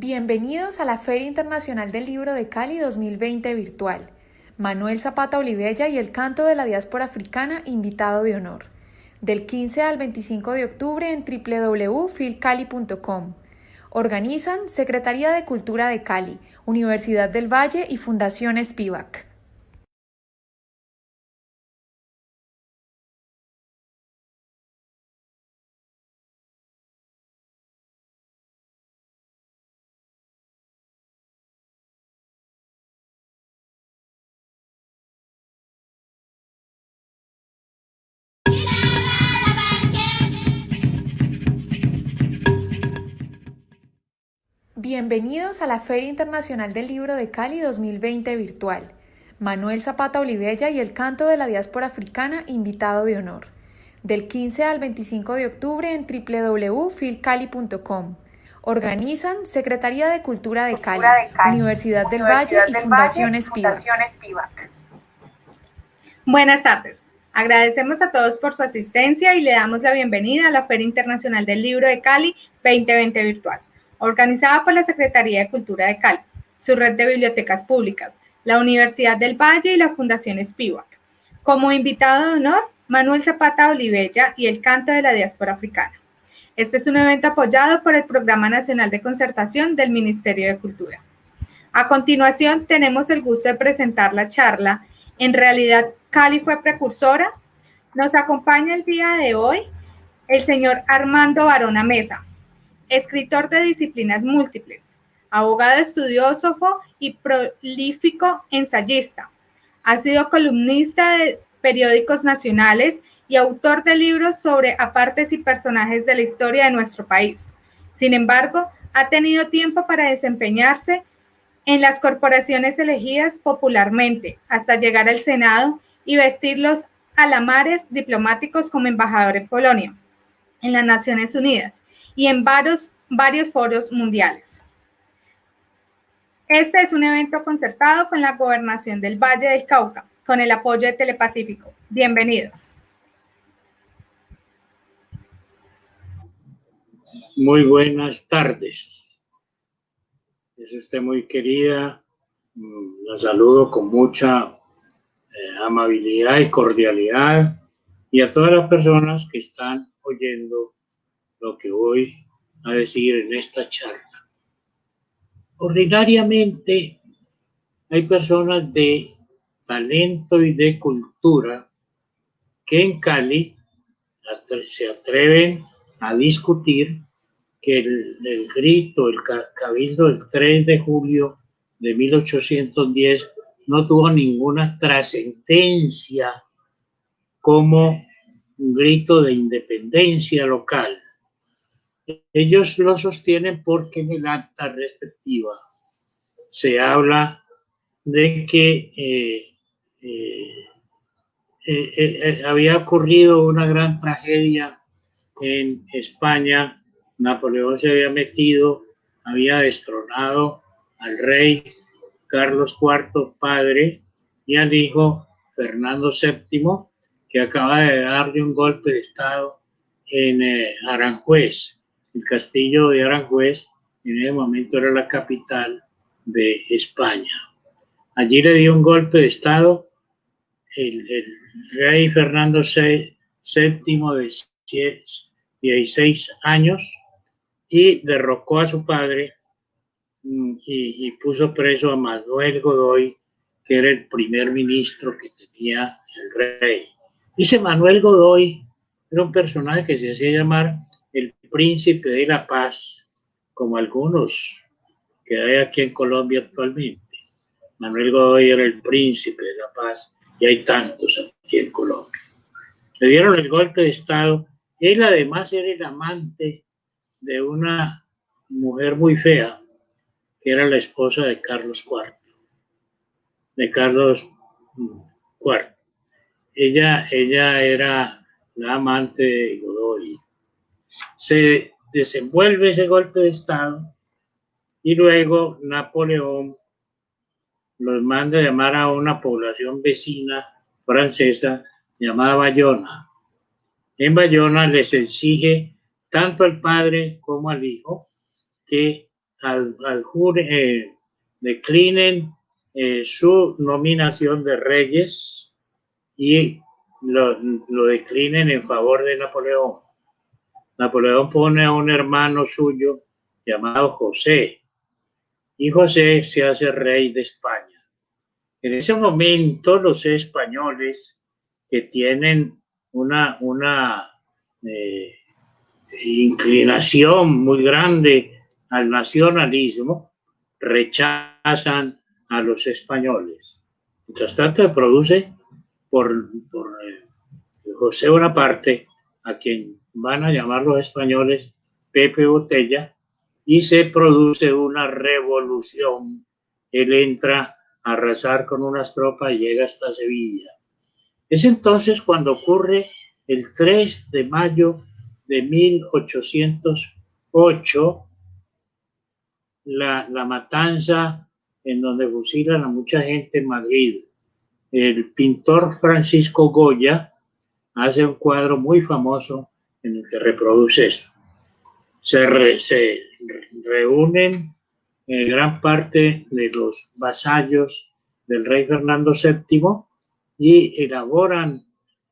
Bienvenidos a la Feria Internacional del Libro de Cali 2020 virtual. Manuel Zapata Olivella y el canto de la diáspora africana, invitado de honor. Del 15 al 25 de octubre en www.filcali.com. Organizan Secretaría de Cultura de Cali, Universidad del Valle y Fundación Spivak. Bienvenidos a la Feria Internacional del Libro de Cali 2020 virtual. Manuel Zapata Olivella y el canto de la diáspora africana, invitado de honor. Del 15 al 25 de octubre en www.filcali.com. Organizan Secretaría de Cultura de Cali, Universidad del Valle y Fundación Spivak. Buenas tardes. Agradecemos a todos por su asistencia y le damos la bienvenida a la Feria Internacional del Libro de Cali 2020 virtual, organizada por la Secretaría de Cultura de Cali, su red de bibliotecas públicas, la Universidad del Valle y la Fundación Spivak. Como invitado de honor, Manuel Zapata Olivella y el canto de la diáspora africana. Este es un evento apoyado por el Programa Nacional de Concertación del Ministerio de Cultura. A continuación, tenemos el gusto de presentar la charla ¿En realidad Cali fue precursora? Nos acompaña el día de hoy el señor Armando Barona Mesa, escritor de disciplinas múltiples, abogado estudioso y prolífico ensayista. Ha sido columnista de periódicos nacionales y autor de libros sobre apartes y personajes de la historia de nuestro país. Sin embargo, ha tenido tiempo para desempeñarse en las corporaciones elegidas popularmente hasta llegar al Senado y vestir los alamares diplomáticos como embajador en Polonia, en las Naciones Unidas y en varios foros mundiales. Este es un evento concertado con la Gobernación del Valle del Cauca, con el apoyo de Telepacífico. Bienvenidos. Muy buenas tardes. Es usted muy querida. La saludo con mucha amabilidad y cordialidad, y a todas las personas que están oyendo lo que voy a decir en esta charla. Ordinariamente hay personas de talento y de cultura que en Cali se atreven a discutir que el grito, el cabildo del 3 de julio de 1810 no tuvo ninguna trascendencia como un grito de independencia local. Ellos lo sostienen porque en el acta respectiva se habla de que había ocurrido una gran tragedia en España. Napoleón se había metido, había destronado al rey Carlos IV, padre, y al hijo Fernando VII, que acaba de darle un golpe de estado en Aranjuez. El castillo de Aranjuez en ese momento era la capital de España. Allí le dio un golpe de estado el rey Fernando VII de 16 años, y derrocó a su padre y puso preso a Manuel Godoy, que era el primer ministro que tenía el rey. Dice Manuel Godoy, era un personaje que se hacía llamar el príncipe de la paz, como algunos que hay aquí en Colombia actualmente. Manuel Godoy era el príncipe de la paz, y hay tantos aquí en Colombia. Le dieron el golpe de estado. Él además era el amante de una mujer muy fea, que era la esposa de Carlos IV. Ella era la amante de Godoy. Se desenvuelve ese golpe de estado y luego Napoleón los manda a llamar a una población vecina francesa llamada Bayona. En Bayona les exige tanto al padre como al hijo que declinen su nominación de reyes y lo declinen en favor de Napoleón. Napoleón pone a un hermano suyo llamado José, y José se hace rey de España. En ese momento los españoles, que tienen una inclinación muy grande al nacionalismo, rechazan a los españoles. Mientras tanto, se produce por José Bonaparte, a quien van a llamar los españoles Pepe Botella, y se produce una revolución. Él entra a arrasar con unas tropas y llega hasta Sevilla. Es entonces cuando ocurre el 3 de mayo de 1808 la matanza en donde fusilan a mucha gente en Madrid. El pintor Francisco Goya hace un cuadro muy famoso en el que reproduce eso. Se reúnen gran parte de los vasallos del rey Fernando VII y elaboran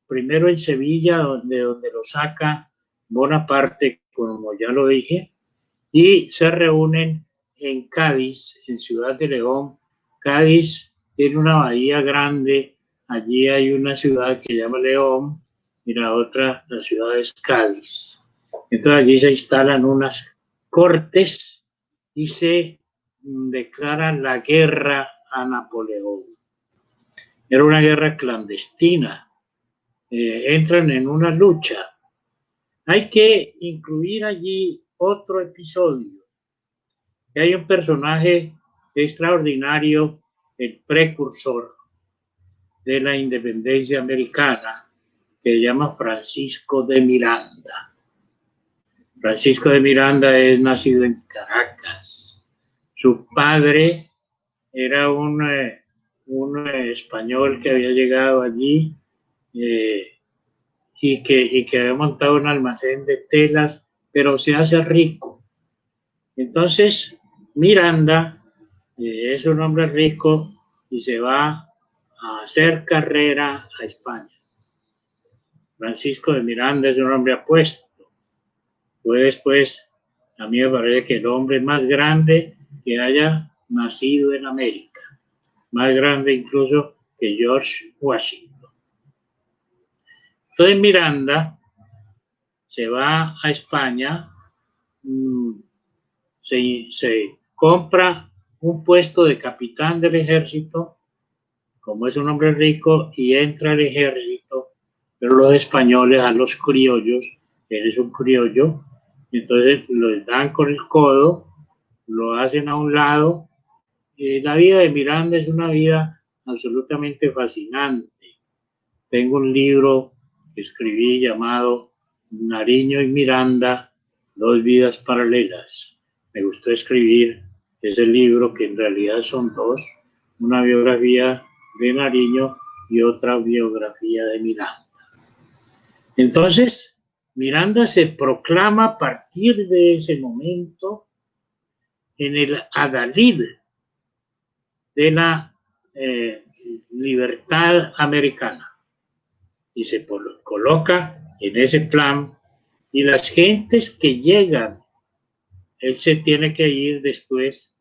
primero en Sevilla, de donde lo saca Bonaparte, como ya lo dije, y se reúnen en Cádiz, en Ciudad de León. Cádiz tiene una bahía grande, allí hay una ciudad que se llama León y la otra, la ciudad es Cádiz. Entonces allí se instalan unas cortes y se declara la guerra a Napoleón. Era una guerra clandestina. Entran en una lucha. Hay que incluir allí otro episodio. Hay un personaje extraordinario, el precursor de la independencia americana, que se llama Francisco de Miranda. Francisco de Miranda es nacido en Caracas. Su padre era un español que había llegado allí y que había montado un almacén de telas, pero se hace rico. Entonces, Miranda es un hombre rico y se va a hacer carrera a España. Francisco de Miranda es un hombre apuesto. Fue después, a mí me parece que el hombre más grande que haya nacido en América, más grande incluso que George Washington. Entonces Miranda se va a España, se compra un puesto de capitán del ejército, como es un hombre rico, y entra al ejército, pero los españoles a los criollos, él es un criollo, entonces lo dan con el codo, lo hacen a un lado. La vida de Miranda es una vida absolutamente fascinante. Tengo un libro que escribí llamado Nariño y Miranda, dos vidas paralelas. Me gustó escribir ese libro, que en realidad son dos, una biografía de Nariño y otra biografía de Miranda. Entonces, Miranda se proclama a partir de ese momento en el adalid de la libertad americana y se coloca en ese plan, y las gentes que llegan, él se tiene que ir después,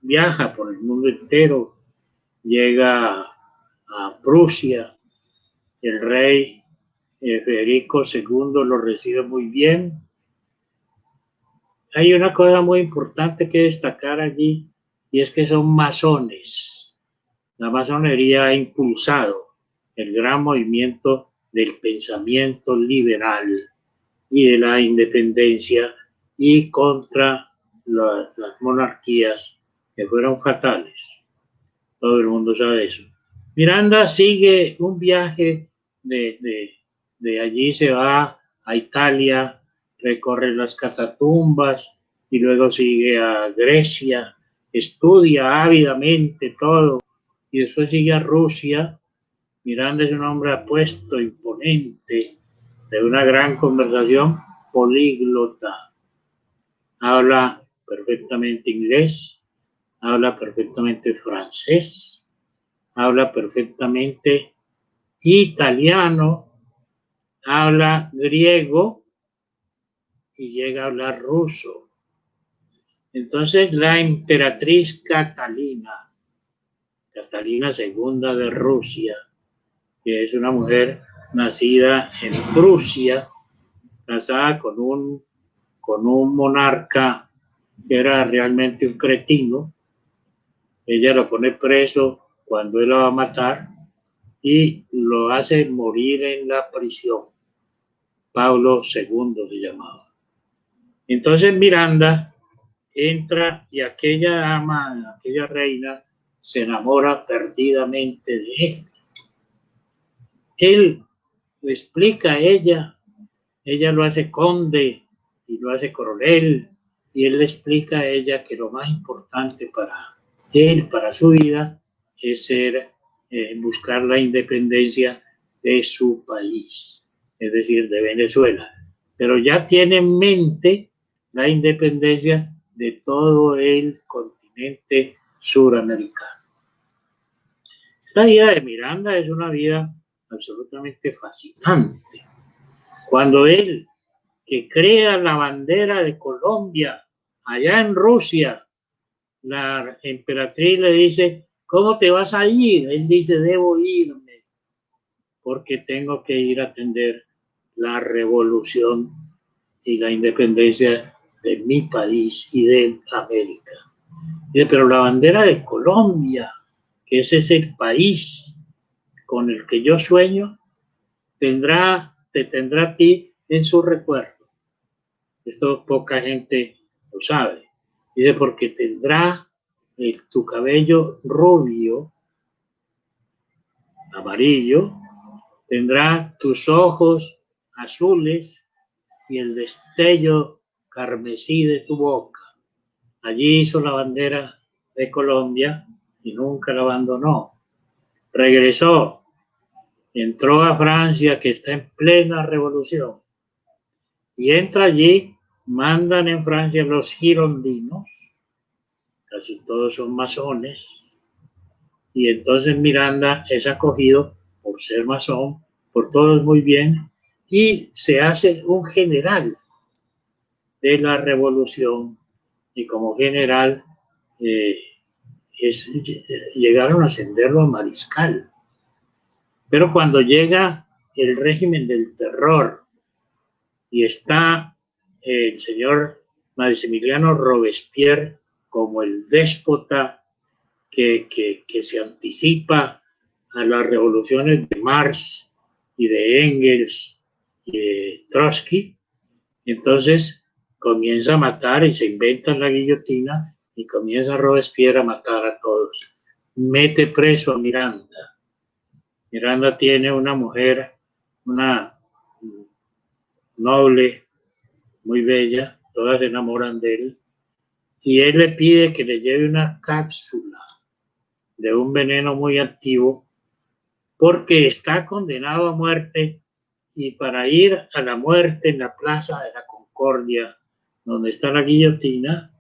viaja por el mundo entero, llega a Prusia, el rey Federico II lo recibe muy bien. Hay una cosa muy importante que destacar allí, y es que son masones. La masonería ha impulsado el gran movimiento del pensamiento liberal y de la independencia y contra las monarquías que fueron fatales. Todo el mundo sabe eso. Miranda sigue un viaje de allí, se va a Italia, recorre las catatumbas y luego sigue a Grecia, estudia ávidamente todo y después sigue a Rusia. Miranda es un hombre apuesto, imponente, de una gran conversación, políglota. Habla perfectamente inglés, habla perfectamente francés, habla perfectamente italiano, habla griego y llega a hablar ruso. Entonces la emperatriz Catalina II de Rusia, que es una mujer nacida en Prusia, casada con un monarca que era realmente un cretino. Ella lo pone preso cuando él la va a matar y lo hace morir en la prisión. Pablo II se llamaba. Entonces Miranda entra y aquella dama, aquella reina, se enamora perdidamente de él. Él le explica a ella lo hace conde y lo hace coronel, y él le explica a ella que lo más importante para él, para su vida, es buscar la independencia de su país, es decir, de Venezuela. Pero ya tiene en mente la independencia de todo el continente suramericano. Esta vida de Miranda es una vida absolutamente fascinante. Cuando él, que crea la bandera de Colombia allá en Rusia, la emperatriz le dice, ¿cómo te vas a ir? Él dice, debo irme porque tengo que ir a atender la revolución y la independencia de mi país y de América. Dice, pero la bandera de Colombia, que ese es el país con el que yo sueño, te tendrá a ti en su recuerdo. Esto poca gente lo sabe. Dice, porque tendrá tu cabello rubio, amarillo, tendrá tus ojos azules y el destello carmesí de tu boca. Allí hizo la bandera de Colombia y nunca la abandonó. Regresó, entró a Francia, que está en plena revolución, y entra allí. Mandan en Francia los girondinos, casi todos son masones, y entonces Miranda es acogido por ser masón, por todos muy bien, y se hace un general de la revolución, y como general llegaron a ascenderlo a mariscal. Pero cuando llega el régimen del terror y está el señor Maximiliano Robespierre como el déspota que se anticipa a las revoluciones de Marx y de Engels y de Trotsky, entonces comienza a matar y se inventa la guillotina y comienza Robespierre a matar a todos. Mete preso a Miranda. Miranda tiene una mujer, una noble, muy bella, todas se enamoran de él, y él le pide que le lleve una cápsula de un veneno muy activo porque está condenado a muerte, y para ir a la muerte en la Plaza de la Concordia, donde está la guillotina,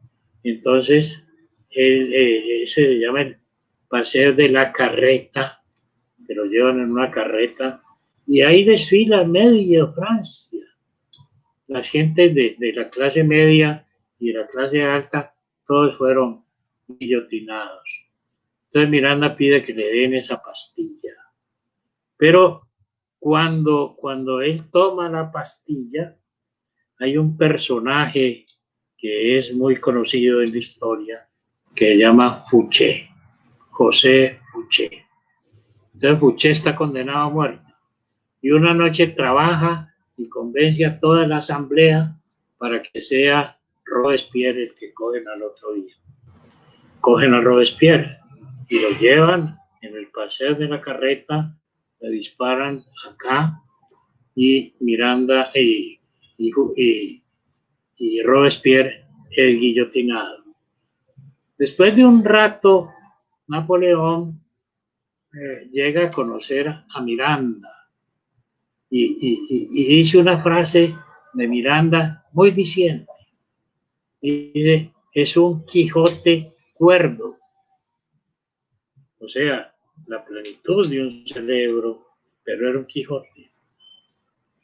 entonces se llama el paseo de la carreta, que lo llevan en una carreta, y ahí desfila media Francia. La gente de la clase media y de la clase alta, todos fueron guillotinados. Entonces Miranda pide que le den esa pastilla. Pero cuando él toma la pastilla, hay un personaje que es muy conocido en la historia, que se llama Fouché, José Fouché. Entonces Fouché está condenado a muerte. Y una noche trabaja y convence a toda la asamblea para que sea Robespierre el que cogen al otro día. Cogen a Robespierre y lo llevan en el paseo de la carreta, le disparan acá, y Miranda y Robespierre es guillotinado. Después de un rato, Napoleón llega a conocer a Miranda. Y dice una frase de Miranda muy diciente. Dice, es un Quijote cuerdo, o sea, la plenitud de un cerebro, pero era un Quijote.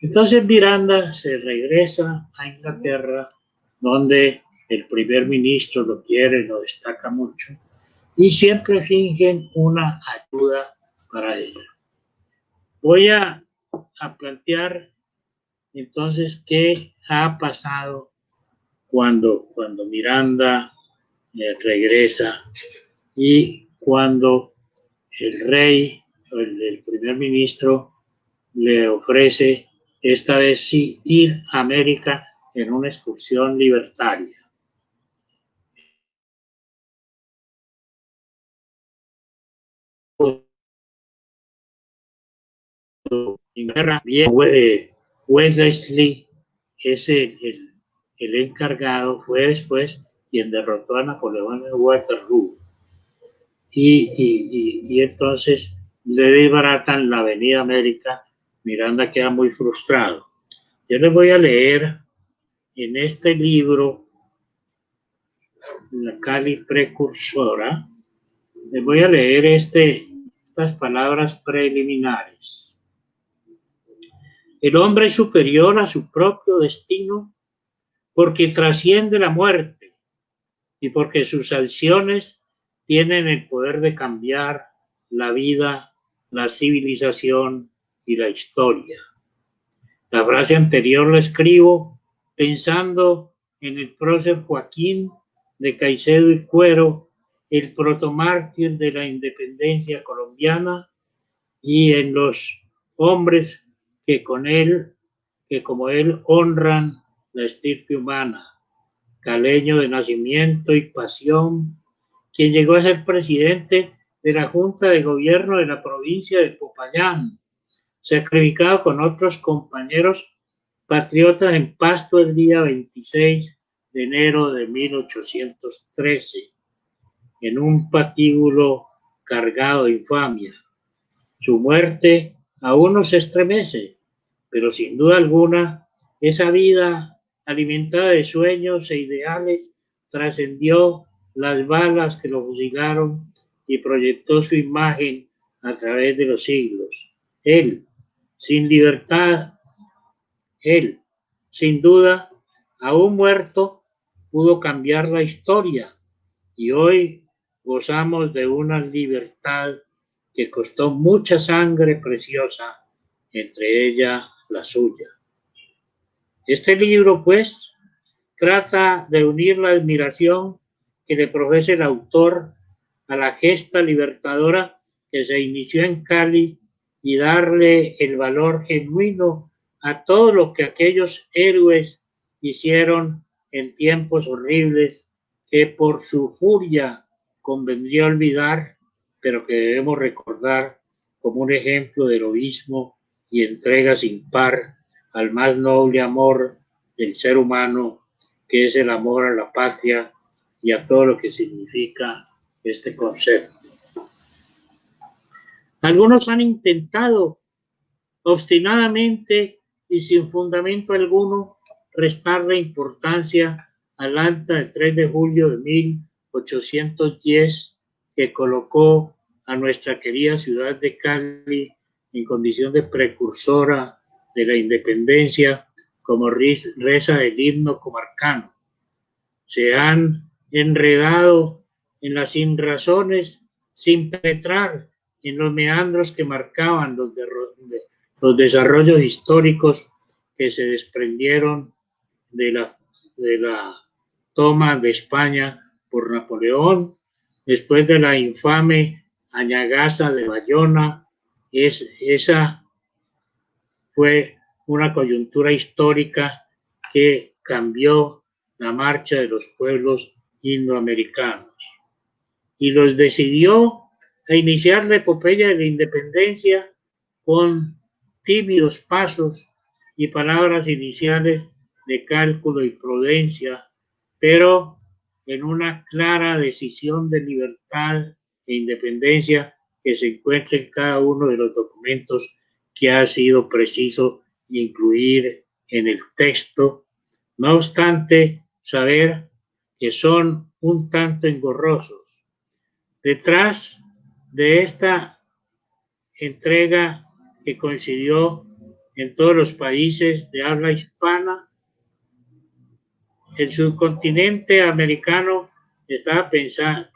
Entonces Miranda se regresa a Inglaterra, donde el primer ministro lo quiere, lo destaca mucho, y siempre fingen una ayuda para ella. Voy a plantear entonces qué ha pasado cuando Miranda regresa y cuando el rey, el primer ministro, le ofrece esta vez sí ir a América en una excursión libertaria. Inglaterra, Wellesley es el encargado, fue después quien derrotó a Napoleón en Waterloo. Y entonces le desbaratan la Avenida América. Miranda queda muy frustrado. Yo les voy a leer en este libro, La Cali Precursora, les voy a leer estas palabras preliminares. El hombre es superior a su propio destino porque trasciende la muerte y porque sus acciones tienen el poder de cambiar la vida, la civilización y la historia. La frase anterior la escribo pensando en el prócer Joaquín de Caicedo y Cuero, el protomártir de la independencia colombiana, y en los hombres que como él honran la estirpe humana, caleño de nacimiento y pasión, quien llegó a ser presidente de la Junta de Gobierno de la provincia de Popayán, sacrificado con otros compañeros patriotas en Pasto el día 26 de enero de 1813, en un patíbulo cargado de infamia. Su muerte aún nos estremece, pero sin duda alguna, esa vida alimentada de sueños e ideales trascendió las balas que lo fusilaron y proyectó su imagen a través de los siglos. Él, sin libertad, él, sin duda, aún muerto, pudo cambiar la historia y hoy gozamos de una libertad que costó mucha sangre preciosa, entre ella la suya. Este libro, pues, trata de unir la admiración que le profesa el autor a la gesta libertadora que se inició en Cali y darle el valor genuino a todo lo que aquellos héroes hicieron en tiempos horribles que por su furia convendría olvidar, pero que debemos recordar como un ejemplo de heroísmo y entrega sin par al más noble amor del ser humano, que es el amor a la patria y a todo lo que significa este concepto. Algunos han intentado obstinadamente y sin fundamento alguno restarle importancia al acta de 3 de julio de 1810 que colocó a nuestra querida ciudad de Cali en condición de precursora de la independencia, como reza el himno comarcano. Se han enredado en las sinrazones sin penetrar en los meandros que marcaban los desarrollos históricos que se desprendieron de la toma de España por Napoleón, después de la infame añagaza de Bayona. Esa fue una coyuntura histórica que cambió la marcha de los pueblos indoamericanos y los decidió a iniciar la epopeya de la independencia con tímidos pasos y palabras iniciales de cálculo y prudencia, pero en una clara decisión de libertad e independencia que se encuentra en cada uno de los documentos que ha sido preciso incluir en el texto. No obstante, saber que son un tanto engorrosos. Detrás de esta entrega que coincidió en todos los países de habla hispana, el subcontinente americano estaba pensando,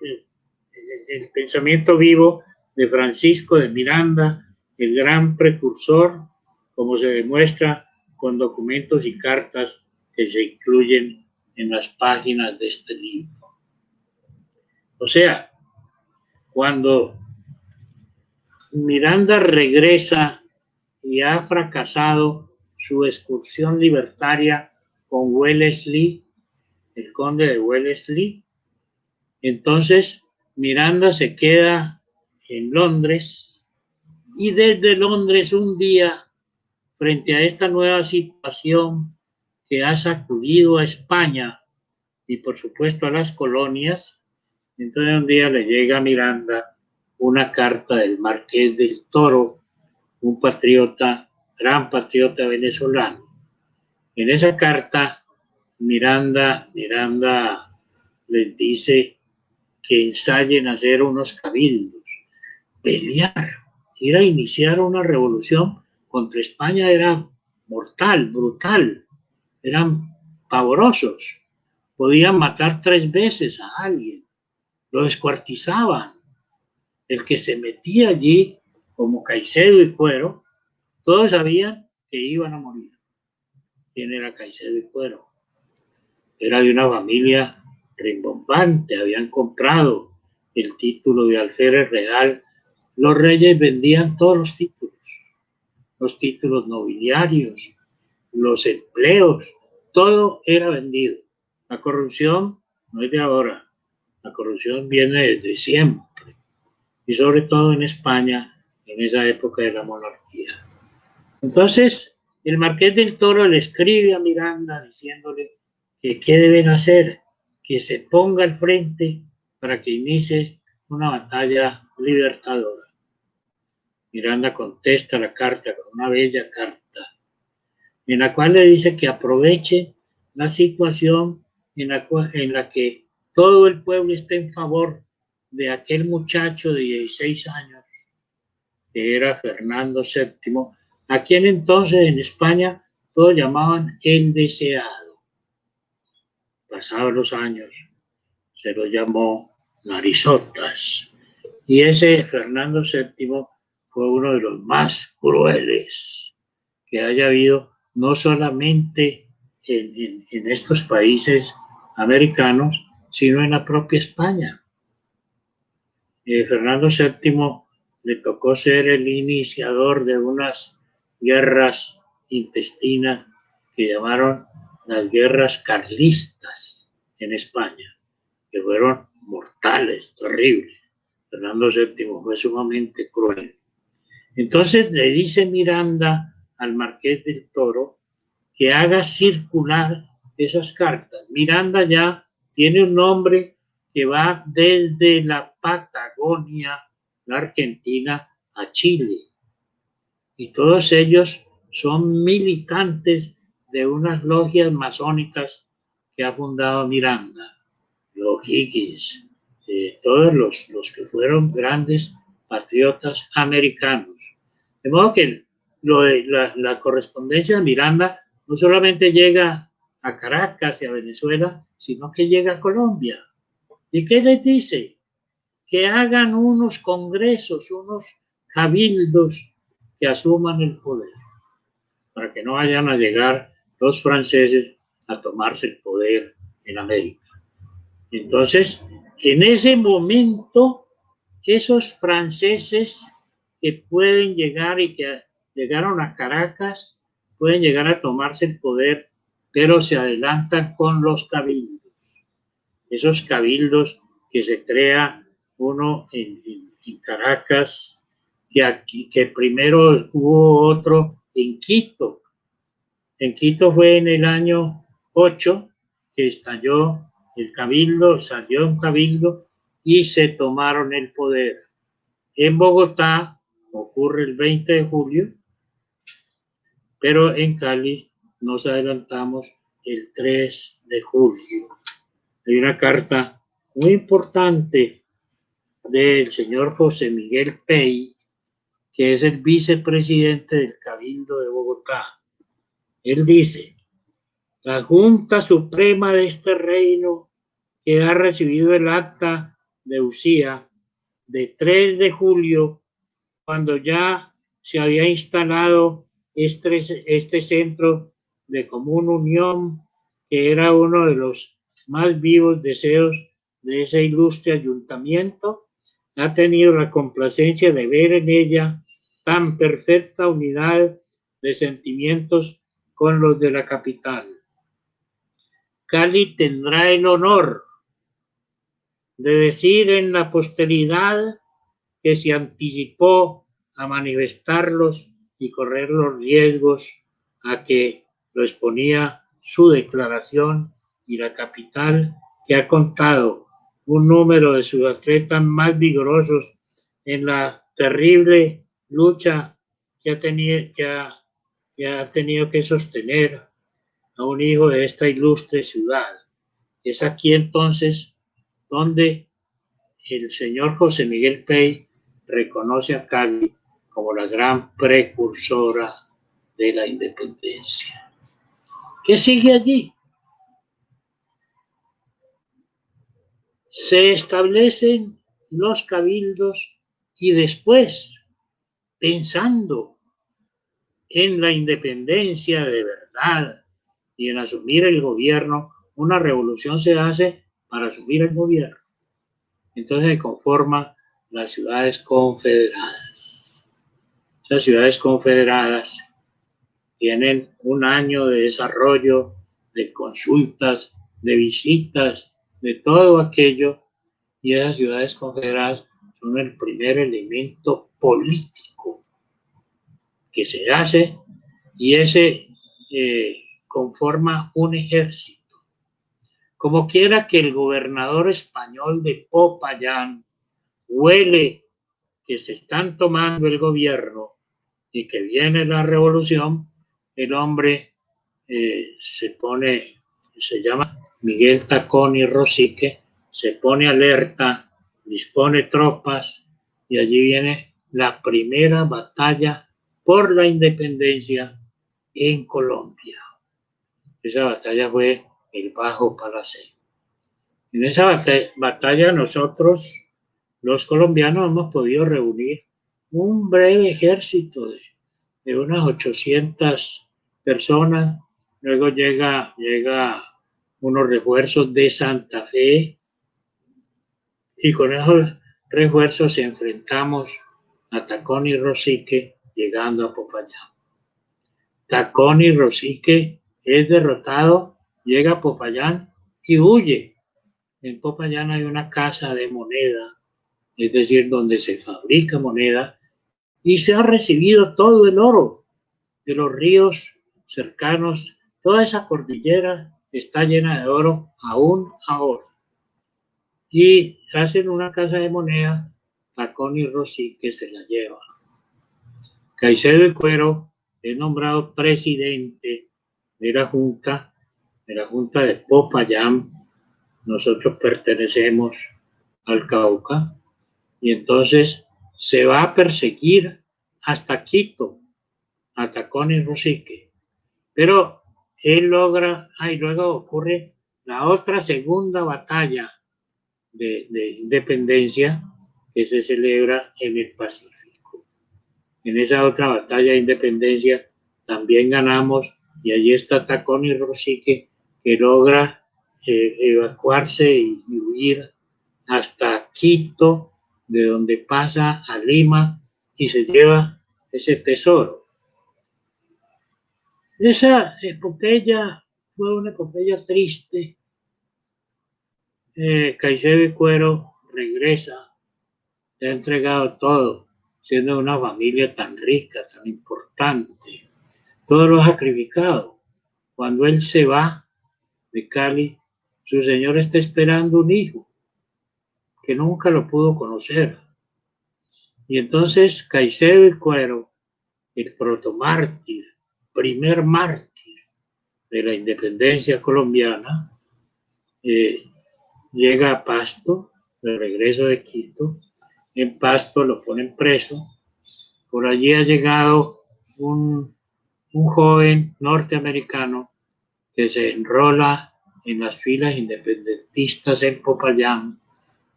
el pensamiento vivo de Francisco de Miranda, el gran precursor, como se demuestra con documentos y cartas que se incluyen en las páginas de este libro. O sea, cuando Miranda regresa y ha fracasado su excursión libertaria con Wellesley, el conde de Wellesley, entonces Miranda se queda en Londres y desde Londres un día, frente a esta nueva situación que ha sacudido a España y por supuesto a las colonias, entonces un día le llega a Miranda una carta del Marqués del Toro, un patriota, gran patriota venezolano. En esa carta, Miranda les dice que ensayen hacer unos cabildos, pelear, ir a iniciar una revolución contra España era mortal, brutal, eran pavorosos, podían matar 3 veces a alguien, lo descuartizaban. El que se metía allí, como Caicedo y Cuero, todos sabían que iban a morir. ¿Quién era Caicedo y Cuero? Era de una familia rimbombante, habían comprado el título de alférez real. Los reyes vendían todos los títulos nobiliarios, los empleos, todo era vendido. La corrupción no es de ahora, la corrupción viene desde siempre, y sobre todo en España, en esa época de la monarquía. Entonces, el Marqués del Toro le escribe a Miranda diciéndole que qué deben hacer, que se ponga al frente para que inicie una batalla libertadora. Miranda contesta la carta con una bella carta, en la cual le dice que aproveche la situación en la que todo el pueblo está en favor de aquel muchacho de 16 años, que era Fernando VII, a quien entonces en España todos llamaban el deseado. Pasados los años, se lo llamó Narizotas. Y ese Fernando VII fue uno de los más crueles que haya habido, no solamente en estos países americanos, sino en la propia España. Fernando VII le tocó ser el iniciador de unas guerras intestinas que llamaron las guerras carlistas en España, que fueron mortales, terribles. Fernando VII fue sumamente cruel. Entonces le dice Miranda al Marqués del Toro que haga circular esas cartas. Miranda ya tiene un nombre que va desde la Patagonia, la Argentina, a Chile. Y todos ellos son militantes de unas logias masónicas que ha fundado Miranda, los Higgins, todos los que fueron grandes patriotas americanos. De modo que la correspondencia de Miranda no solamente llega a Caracas y a Venezuela, sino que llega a Colombia. ¿Y qué les dice? Que hagan unos congresos, unos cabildos que asuman el poder, para que no vayan a llegar los franceses a tomarse el poder en América. Entonces, en ese momento, esos franceses que pueden llegar y que llegaron a Caracas, pueden llegar a tomarse el poder, pero se adelantan con los cabildos. Esos cabildos que se crea uno en Caracas, que primero hubo otro en Quito. En Quito fue en el año 8 que estalló el cabildo, salió un cabildo y se tomaron el poder. En Bogotá ocurre el 20 de julio, pero en Cali nos adelantamos el 3 de julio. hay una carta muy importante del señor José Miguel Pey, que es el vicepresidente del Cabildo de Bogotá. Él dice: la Junta Suprema de este reino, que ha recibido el acta de usía de 3 de julio, cuando ya se había instalado este centro de común unión, que era uno de los más vivos deseos de ese ilustre ayuntamiento, ha tenido la complacencia de ver en ella tan perfecta unidad de sentimientos con los de la capital. Cali tendrá el honor de decir en la posteridad que se anticipó a manifestarlos y correr los riesgos a que lo exponía su declaración, y la capital, que ha contado un número de sus atletas más vigorosos en la terrible lucha que ha tenido que sostener a un hijo de esta ilustre ciudad. Es aquí entonces donde el señor José Miguel Pey reconoce a Cali como la gran precursora de la independencia. ¿Qué sigue allí? Se establecen los cabildos y después, pensando en la independencia de verdad y en asumir el gobierno, una revolución se hace para asumir el gobierno. Entonces se conforman las ciudades confederadas. Las ciudades confederadas tienen un año de desarrollo, de consultas, de visitas, de todo aquello, y esas ciudades confederadas son el primer elemento político que se hace, y ese conforma un ejército. Como quiera que el gobernador español de Popayán huele que se están tomando el gobierno y que viene la revolución, el hombre se llama Miguel Tacón y Rosique, se pone alerta, dispone tropas, y allí viene la primera batalla por la independencia en Colombia. Esa batalla fue el Bajo Palacé. En esa batalla nosotros, los colombianos, hemos podido reunir un breve ejército de unas 800 personas. Luego llega unos refuerzos de Santa Fe, y con esos refuerzos enfrentamos a Tacón y Rosique llegando a Popayán. Tacón y Rosique es derrotado, llega a Popayán y huye. En Popayán hay una casa de moneda, es decir, donde se fabrica moneda, y se ha recibido todo el oro de los ríos cercanos. Toda esa cordillera está llena de oro aún ahora. Y hacen una casa de moneda, Tacón y Rosique se la lleva. Caicedo y Cuero es nombrado presidente de la Junta de Popayán. Nosotros pertenecemos al Cauca, y entonces se va a perseguir hasta Quito a Tacón y Rosique, pero él logra, y luego ocurre la otra segunda batalla de independencia, que se celebra en el Pacífico. En esa otra batalla de independencia también ganamos, y allí está Tacón y Rosique, que logra evacuarse y huir hasta Quito, de donde pasa a Lima y se lleva ese tesoro. Esa epopeya fue una epopeya triste. Caicedo y Cuero regresa, le ha entregado todo, siendo una familia tan rica, tan importante. Todo lo ha sacrificado. Cuando él se va de Cali, su señor está esperando un hijo que nunca lo pudo conocer. Y entonces Caicedo y Cuero, el protomártir, primer mártir de la independencia colombiana, llega a Pasto, de regreso de Quito. En Pasto lo ponen preso. Por allí ha llegado un joven norteamericano que se enrola en las filas independentistas en Popayán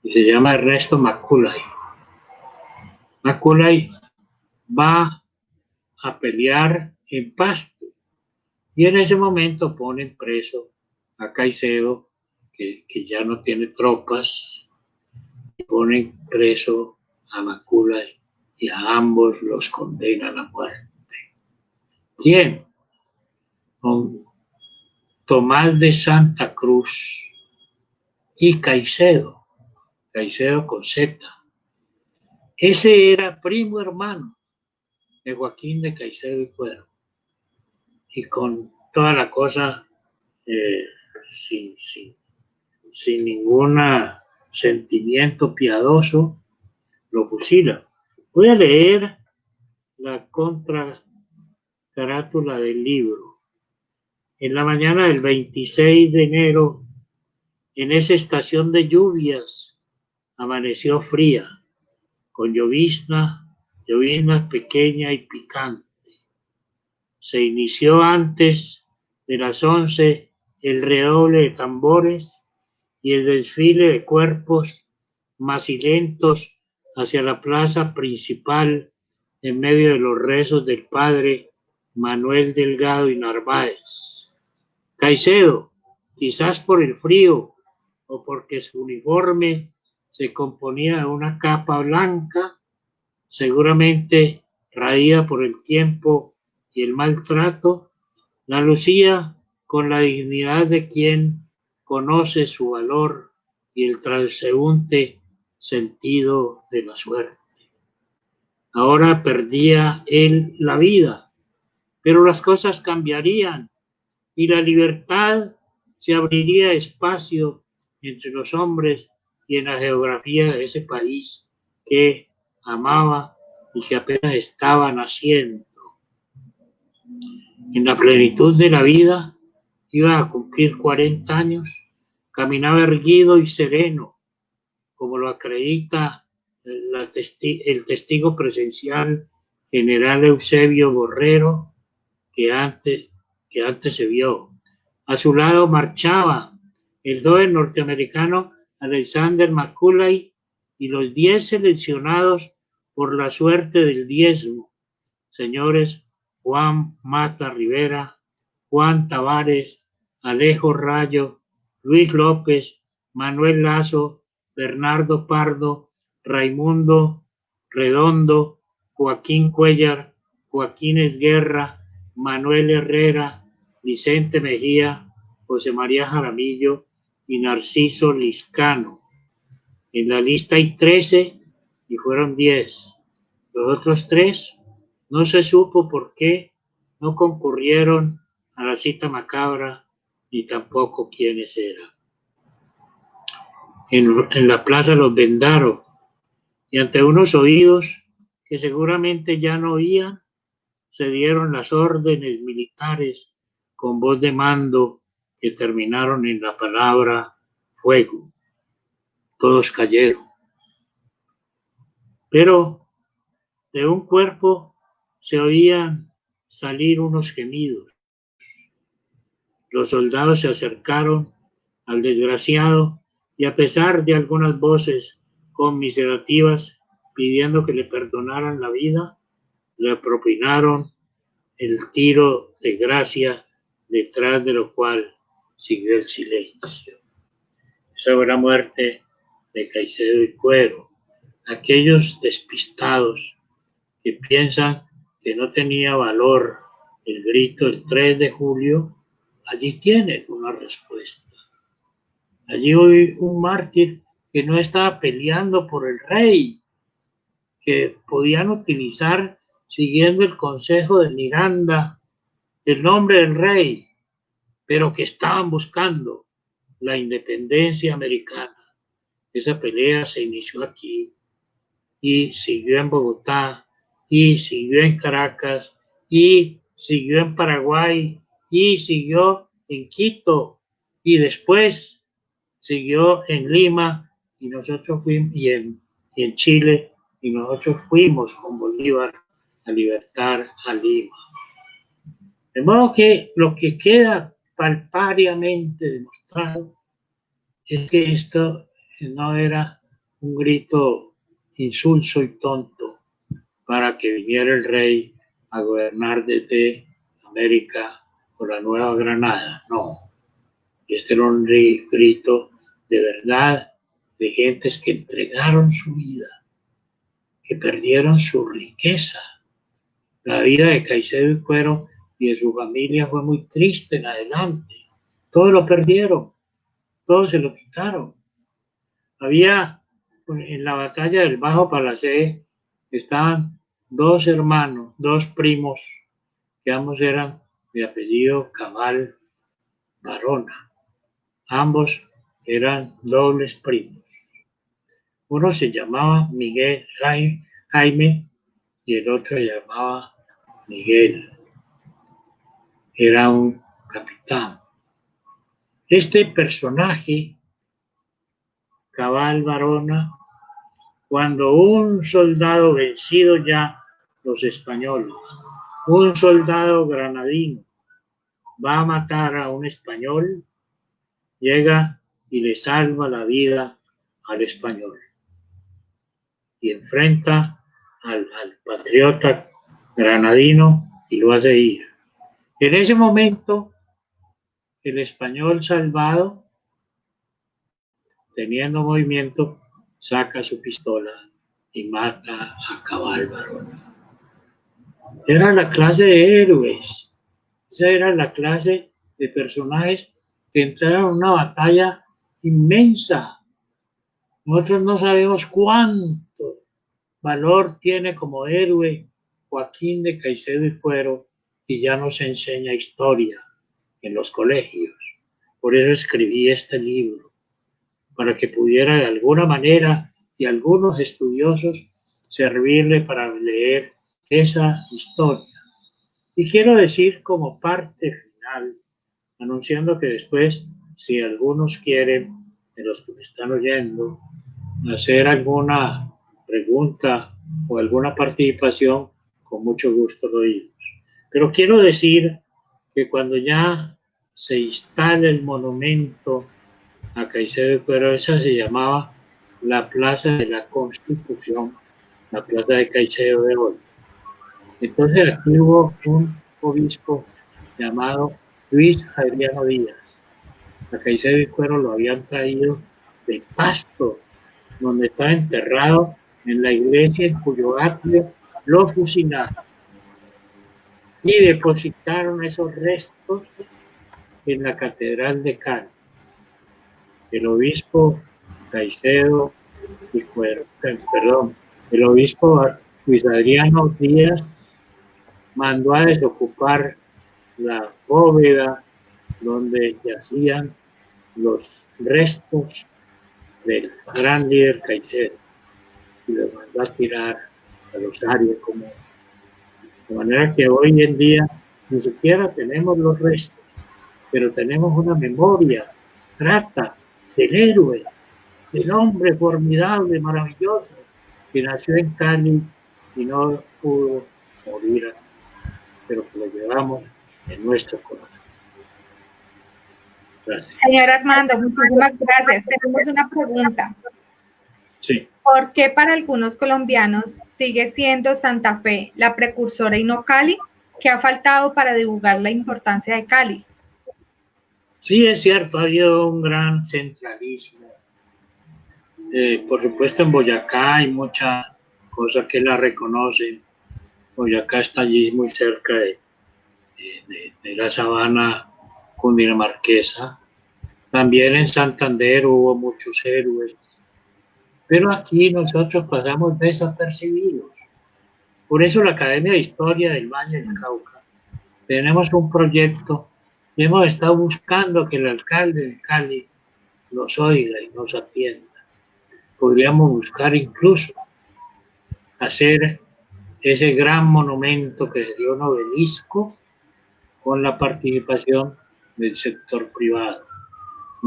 y se llama Ernesto Macaulay. Macaulay va a pelear en Pasto y en ese momento ponen preso a Caicedo, que ya no tiene tropas, y ponen preso a Macaulay y a ambos los condenan a muerte. ¿Quién? Con Tomás de Santa Cruz y Caicedo con Z. Ese era primo hermano de Joaquín de Caicedo y Cuervo. Y con toda la cosa, sin ningún sentimiento piadoso, lo fusilan. Voy a leer la contracarátula del libro. En la mañana del 26 de enero, en esa estación de lluvias, amaneció fría, con llovizna pequeña y picante. Se inició antes de las 11 el redoble de tambores y el desfile de cuerpos macilentos hacia la plaza principal en medio de los rezos del padre Manuel Delgado y Narváez. Caicedo, quizás por el frío o porque su uniforme se componía de una capa blanca, seguramente raída por el tiempo y el maltrato, la lucía con la dignidad de quien conoce su valor y el transeúnte sentido de la suerte. Ahora perdía él la vida, pero las cosas cambiarían y la libertad se abriría espacio entre los hombres y en la geografía de ese país que amaba y que apenas estaba naciendo. En la plenitud de la vida, iba a cumplir 40 años, caminaba erguido y sereno, como lo acredita el testigo presencial general Eusebio Borrero, que antes se vio. A su lado marchaba el joven norteamericano Alexander Macaulay y los 10 seleccionados por la suerte del diezmo, señores Juan Mata Rivera, Juan Tavares, Alejo Rayo, Luis López, Manuel Lazo, Bernardo Pardo, Raimundo Redondo, Joaquín Cuellar, Joaquín Esguerra, Manuel Herrera, Vicente Mejía, José María Jaramillo y Narciso Liscano. En la lista hay 13 y fueron 10. Los otros 3 no se supo por qué no concurrieron a la cita macabra ni tampoco quiénes eran. En la plaza los vendaron y ante unos oídos que seguramente ya no oían, se dieron las órdenes militares con voz de mando que terminaron en la palabra fuego. Todos cayeron. Pero de un cuerpo se oían salir unos gemidos. Los soldados se acercaron al desgraciado y a pesar de algunas voces conmiserativas pidiendo que le perdonaran la vida, le propinaron el tiro de gracia, detrás de lo cual siguió el silencio. Esa fue la muerte de Caicedo y Cuervo. Aquellos despistados que piensan que no tenía valor el grito del 3 de julio, allí tienen una respuesta. Allí hoy un mártir que no estaba peleando por el rey, que podían utilizar, siguiendo el consejo de Miranda, el nombre del rey, pero que estaban buscando la independencia americana. Esa pelea se inició aquí y siguió en Bogotá y siguió en Caracas y siguió en Paraguay y siguió en Quito y después siguió en Lima y nosotros fuimos, y en Chile, y nosotros fuimos con Bolívar a libertar a Lima. De modo que lo que queda palpariamente demostrado es que esto no era un grito insulso y tonto para que viniera el rey a gobernar desde América por la Nueva Granada, no. Este era un grito de verdad de gentes que entregaron su vida, que perdieron su riqueza. La vida de Caicedo y Cuero y de su familia fue muy triste en adelante. Todo lo perdieron, todo se lo quitaron. Había, en la batalla del Bajo Palacé, estaban dos hermanos, dos primos, que ambos eran de apellido Cabal Barona. Ambos eran dobles primos. Uno se llamaba Miguel Jaime y el otro se llamaba Miguel. Era un capitán. Este personaje, Cabal Barona, cuando un soldado vencido ya los españoles, un soldado granadino va a matar a un español, llega y le salva la vida al español y enfrenta al patriota granadino y lo hace ir. En ese momento, el español salvado, teniendo movimiento, saca su pistola y mata a Cabal Barona. Era la clase de héroes, esa era la clase de personajes que entraron en una batalla inmensa. Nosotros no sabemos cuánto valor tiene como héroe Joaquín de Caicedo y Cuero y ya nos enseña historia en los colegios. Por eso escribí este libro, para que pudiera de alguna manera y algunos estudiosos servirle para leer esa historia. Y quiero decir como parte final, anunciando que después, si algunos quieren, de los que me están oyendo, hacer alguna pregunta o alguna participación, con mucho gusto lo oímos. Pero quiero decir que cuando ya se instala el monumento a Caicedo y Cuero, esa se llamaba la Plaza de la Constitución, la Plaza de Caicedo de hoy. Entonces aquí hubo un obispo llamado Luis Adriano Díaz. A Caicedo y Cuero lo habían traído de Pasto, donde estaba enterrado en la iglesia en cuyo atrio lo fusilaron. Y depositaron esos restos en la Catedral de Cali. El obispo Caicedo y Cuero, el obispo Luis Adriano Díaz mandó a desocupar la bóveda donde yacían los restos del gran líder Caicedo y lo mandó a tirar a los áreas comunes. De manera que hoy en día ni siquiera tenemos los restos, pero tenemos una memoria grata del héroe, del hombre formidable, maravilloso, que nació en Cali y no pudo morir, pero que lo llevamos en nuestro corazón. Gracias. Señor Armando, muchísimas gracias. Tenemos una pregunta. Sí. ¿Por qué para algunos colombianos sigue siendo Santa Fe la precursora y no Cali? ¿Qué ha faltado para divulgar la importancia de Cali? Sí, es cierto, ha habido un gran centralismo. Por supuesto, en Boyacá hay muchas cosas que la reconocen. Boyacá está allí muy cerca de la sabana cundinamarquesa. También en Santander hubo muchos héroes. Pero aquí nosotros pasamos desapercibidos. Por eso la Academia de Historia del Valle del Cauca tenemos un proyecto y hemos estado buscando que el alcalde de Cali nos oiga y nos atienda. Podríamos buscar incluso hacer ese gran monumento que sería un obelisco con la participación del sector privado.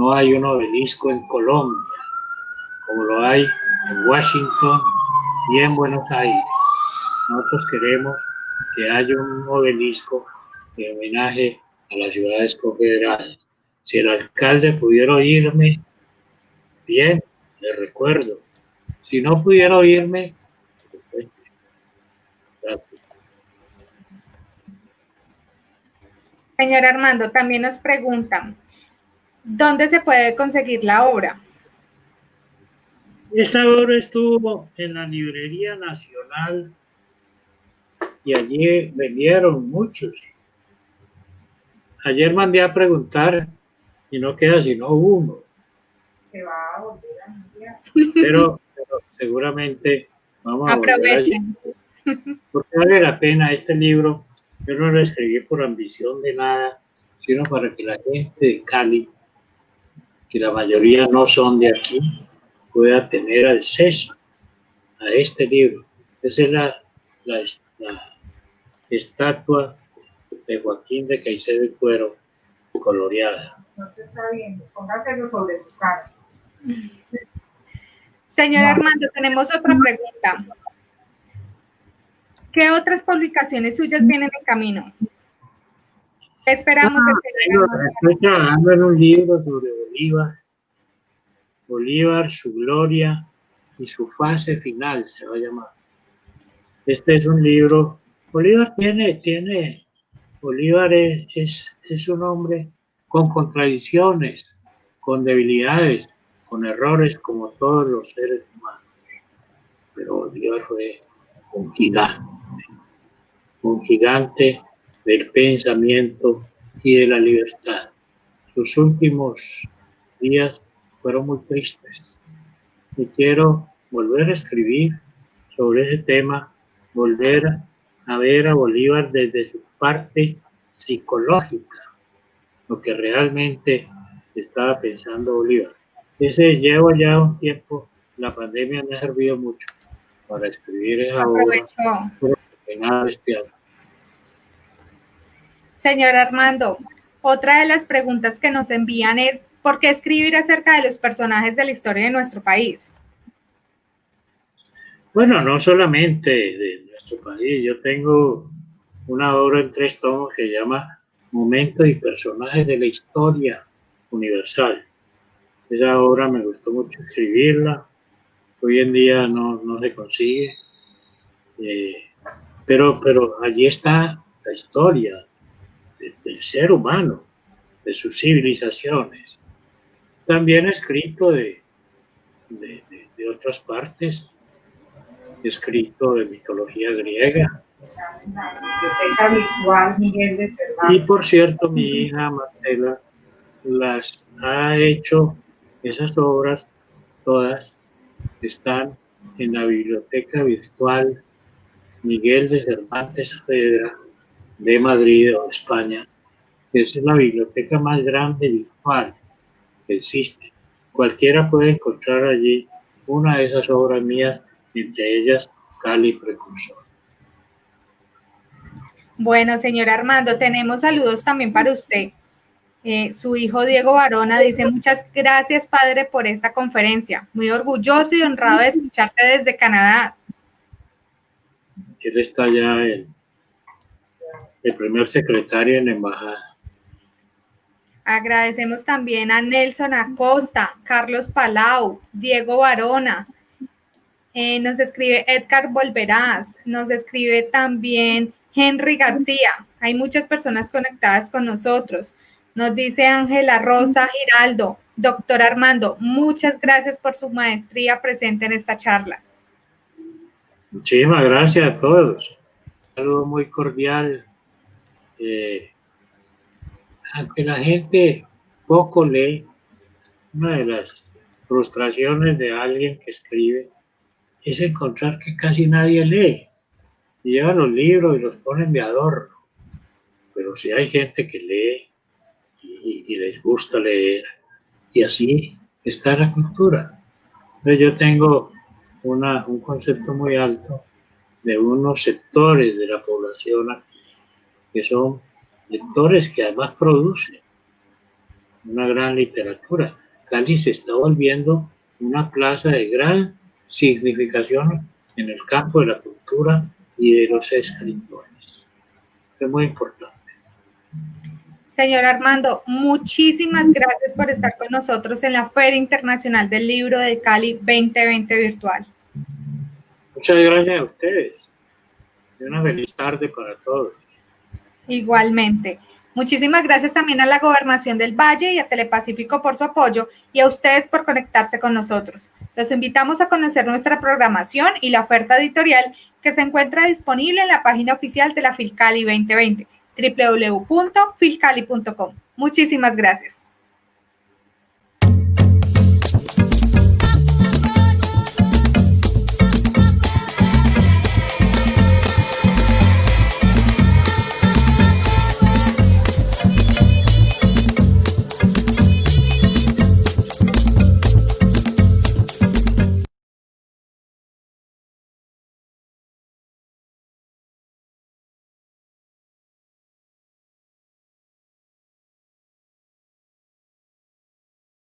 no hay un obelisco en Colombia, como lo hay en Washington y en Buenos Aires. Nosotros queremos que haya un obelisco de homenaje a las ciudades confederadas. Si el alcalde pudiera oírme, bien, le recuerdo. Si no pudiera oírme, pues, gracias. Señor Armando, también nos preguntan, ¿dónde se puede conseguir la obra? Esta obra estuvo en la Librería Nacional y allí vendieron muchos. Ayer mandé a preguntar y no queda sino uno. Se va a volver a enviar. Pero seguramente vamos a aprovechen. Porque vale la pena este libro. Yo no lo escribí por ambición de nada, sino para que la gente de Cali, que la mayoría no son de aquí, pueda tener acceso a este libro. Esa es la estatua de Joaquín de Caicedo y Cuero coloreada. No se está viendo, póngaselo sobre su cara. Señor Armando, tenemos otra pregunta. ¿Qué otras publicaciones suyas vienen en camino? ¿Qué esperamos? Estoy trabajando en un libro sobre Bolívar, su gloria y su fase final, se va a llamar. Este es un libro. Bolívar es un hombre con contradicciones, con debilidades, con errores, como todos los seres humanos. Pero Bolívar fue un gigante del pensamiento y de la libertad. Sus últimos días fueron muy tristes y quiero volver a escribir sobre ese tema, volver a ver a Bolívar desde su parte psicológica, lo que realmente estaba pensando Bolívar. Llevo ya un tiempo, la pandemia me ha servido mucho para escribir esa obra. Este año. Señor Armando, otra de las preguntas que nos envían es ¿por qué escribir acerca de los personajes de la historia de nuestro país? Bueno, no solamente de nuestro país. Yo tengo una obra en 3 tomos que se llama Momentos y personajes de la historia universal. Esa obra me gustó mucho escribirla. Hoy en día no se consigue. Pero allí está la historia del ser humano, de sus civilizaciones. También he escrito de otras partes, he escrito de mitología griega. Biblioteca Virtual Miguel de Cervantes. Y por cierto, mi hija Marcela las ha hecho, esas obras todas están en la Biblioteca Virtual Miguel de Cervantes Saavedra de Madrid o de España. Es la biblioteca más grande virtual que existe. Cualquiera puede encontrar allí una de esas obras mías, entre ellas Cali Precursor. Bueno, señor Armando, tenemos saludos también para usted. Su hijo Diego Barona dice: muchas gracias, padre, por esta conferencia. Muy orgulloso y honrado de escucharte desde Canadá. Él está ya el primer secretario en la embajada. Agradecemos también a Nelson Acosta, Carlos Palau, Diego Barona. Nos escribe Edgar Volverás, nos escribe también Henry García. Hay muchas personas conectadas con nosotros. Nos dice Ángela Rosa Giraldo: doctor Armando, muchas gracias por su maestría presente en esta charla. Muchísimas gracias a todos. Un saludo muy cordial. Aunque la gente poco lee, una de las frustraciones de alguien que escribe es encontrar que casi nadie lee. Y llevan los libros y los ponen de adorno. Pero sí hay gente que lee y les gusta leer. Y así está la cultura. Entonces yo tengo un concepto muy alto de unos sectores de la población aquí, que son lectores que además producen. una gran literatura. Cali se está volviendo una plaza de gran significación en el campo de la cultura y de los escritores. Es muy importante. Señor Armando, muchísimas gracias por estar con nosotros en la Feria Internacional del Libro de Cali 2020 virtual. Muchas gracias a ustedes. Y una feliz tarde para todos. Igualmente. Muchísimas gracias también a la Gobernación del Valle y a Telepacífico por su apoyo y a ustedes por conectarse con nosotros. Los invitamos a conocer nuestra programación y la oferta editorial que se encuentra disponible en la página oficial de la FILCALI 2020, www.filcali.com. Muchísimas gracias.